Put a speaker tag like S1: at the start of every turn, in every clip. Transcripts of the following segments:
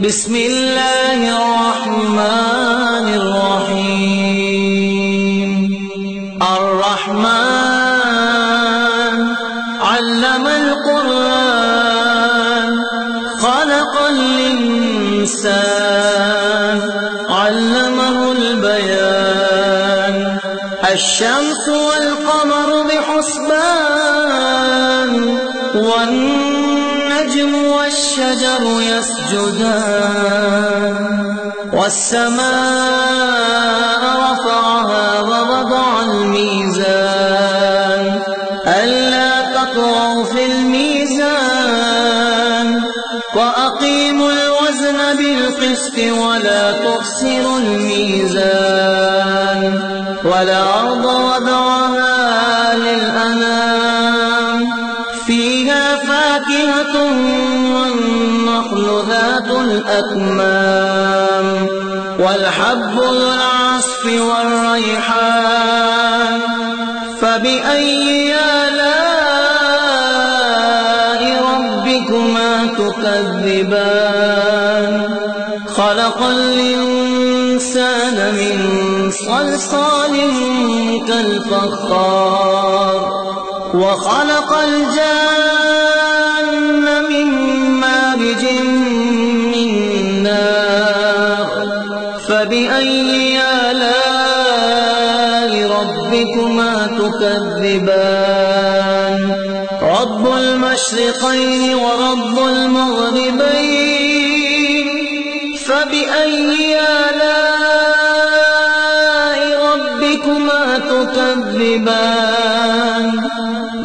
S1: بسم الله الرحمن الرحيم. الرحمن علم القرآن خلق الإنسان علمه البيان. الشمس والقمر بحسبان والنجم والشجر يسجدان. والسماء رفعها ووضع الميزان ألا تطغوا في الميزان وأقيموا الوزن بالقسط ولا تخسروا الميزان. والأرض وضعها للأنام فيها فاكهة والنخل ذات الأكمام والحب ذو العصف والريحان. فبأي آلاء ربكما تكذبان. خلق الإنسان من صلصال كالفخار وخلق الجان من مارج من نار. فبأي آلاء ربكما تكذبان. رب المشرقين ورب المغربين. فبأي آلاء ربكما تكذبان.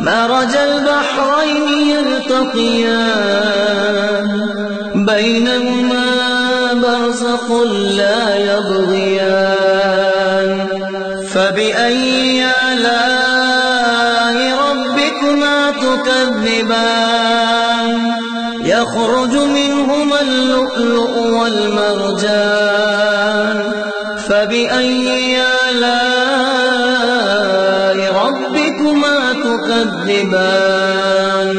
S1: مرج البحرين يلتقيان بينهما برزخ لا يبغيان. فبأي آلاء ربكما تكذبان. يخرج منهما اللؤلؤ والمرجان. فبأي آلاء ربكما تكذبان.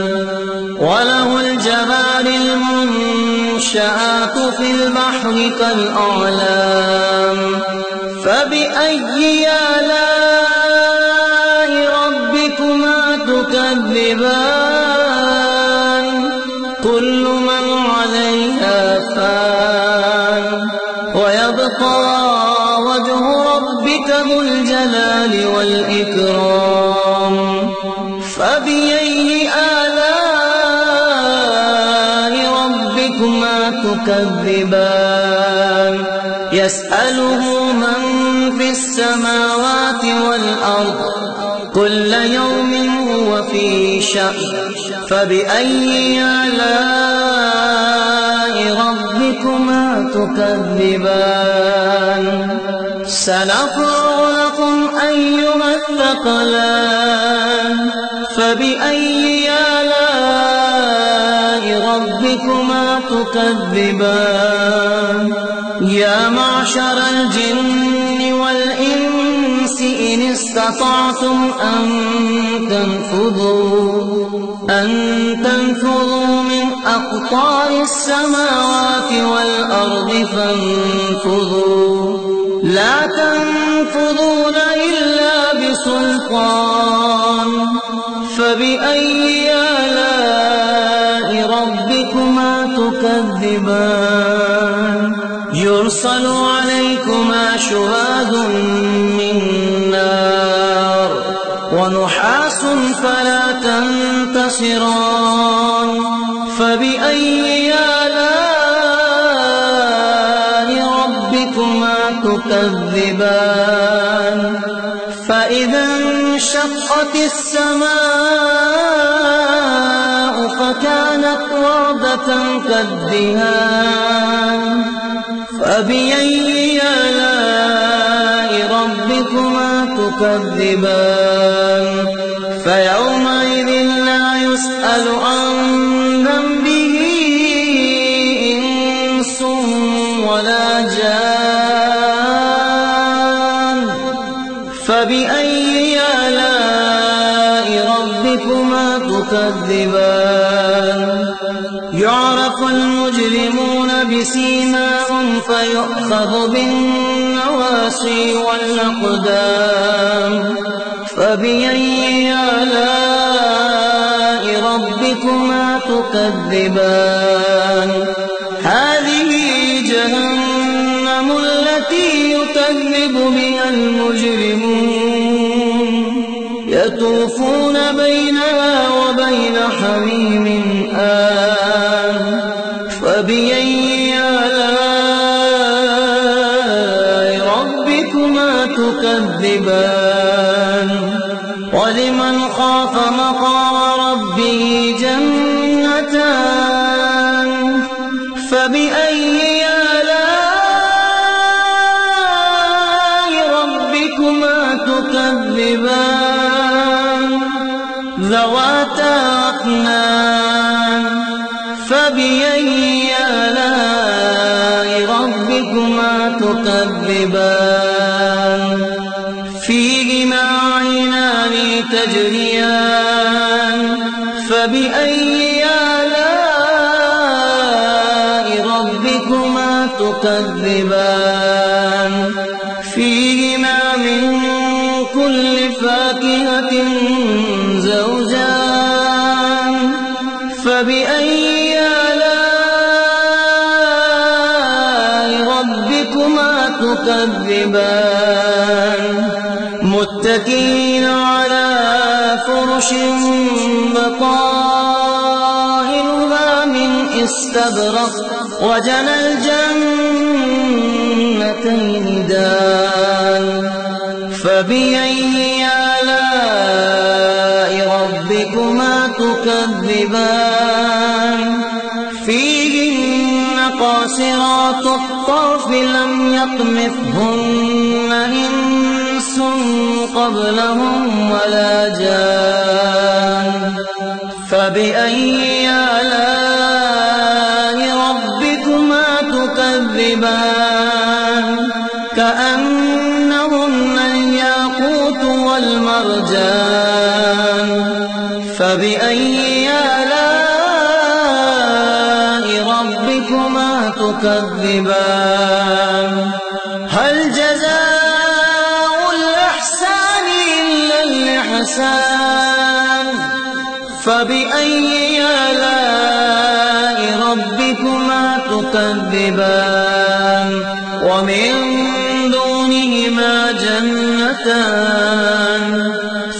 S1: وله الجوار المنشآت في البحر كالأعلام. فبأي آلاء ربكما تكذبان. كل من عليها فان ويبقى وجه ربك ذو الجلال والإكرام. فبأي آلاء ربكما تكذبان. يسأله من في السماوات والأرض كل يوم هو في شأن. فبأي آلاء ربكما تكذبان. سنفرغ لكم أيها الثقلان. فبأي آلاء ربكما تكذبان. يا معشر الجن والإنس إن استطعتم أن تنفذوا من أقطار السماوات والأرض فانفذوا. لا تنفذون إلا بسلطان. فبأي آلاء ربكما تكذبان. يرسل عليكما شواظ من نار ونحاس فلا تنتصران. فبأي آلاء ربكما تكذبان. فإذا انشقت السماء فكانت وردة كالدهان. فبأي آلاء ربكما تكذبان. فيومئذ لا يسأل عن ذنبه إنس ولا جان. فبأي آلاء ربكما ربكما تكذبان يعرف المجرمون بسيماهم فيؤخذ بالنواصي والأقدام فبأي آلاء ربكما تكذبان هذه جهنم التي يكذب بها المجرمون يطوفون بينها وبين حميم آن فبأي آلاء ربكما تكذبان ولمن خاف مقام ربه جنتان فبأي آلاء ربكما تكذبان ذواتا أفنان فبأي آلاء ربكما تكذبان فيهما عينان تجريان فبأي آلاء ربكما تكذبان فيهما من كل فاكهة زوجان فبأي آلاء ربكما تكذبان متكئين على فرش بطائنها من استبرق وجنى الجنتين دان فبأي آلاء ربكما تكذبان فيهن قاصرات الطرف لم يطمثهن إنس قبلهم ولا جان فبأي آلاء ربكما تكذبان كأنهن الياقوت والمرجان فبأي آلاء ربكما تكذبان هل جزاء الإحسان إلا الإحسان فبأي آلاء ربكما تكذبان ومن دونهما جنتان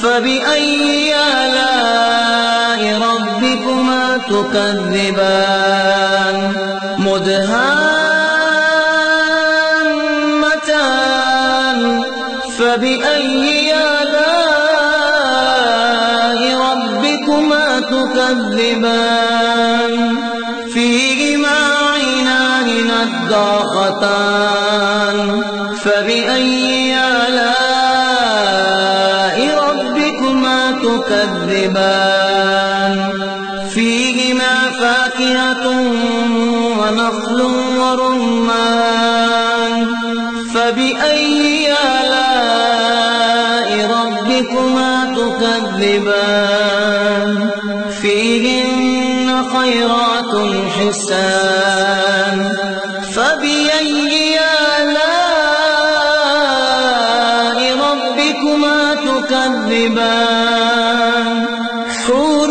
S1: فبأي آلاء ربكما تكذبان مدهامتان فبأي آلاء ربكما تكذبان فيهما عينان نضاختان فبأي آلاء ربكما تكذبان فيهما فاكهة ونخل ورمان فبأي آلاء ربكما تكذبان فيهن خيرات حسان فبأي آلاء ربكما تكذبان حور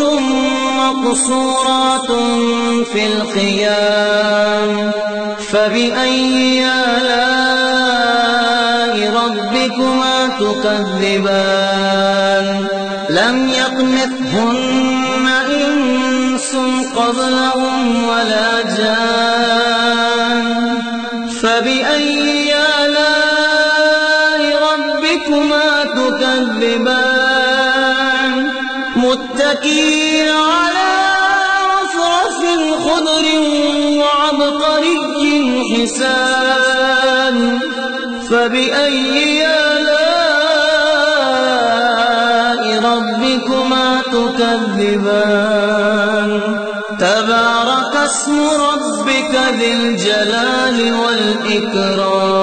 S1: مقصورات في الخيام فبأي آلاء ربكما تكذبان لم يطمثهن إنس قبلهم ولا جان فبأي آلاء ربكما تكذبان متكئين على رفرف خضر وعبقري حسان فبأي آلاء ربكما تكذبان تبارك اسم ربك ذي الجلال والإكرام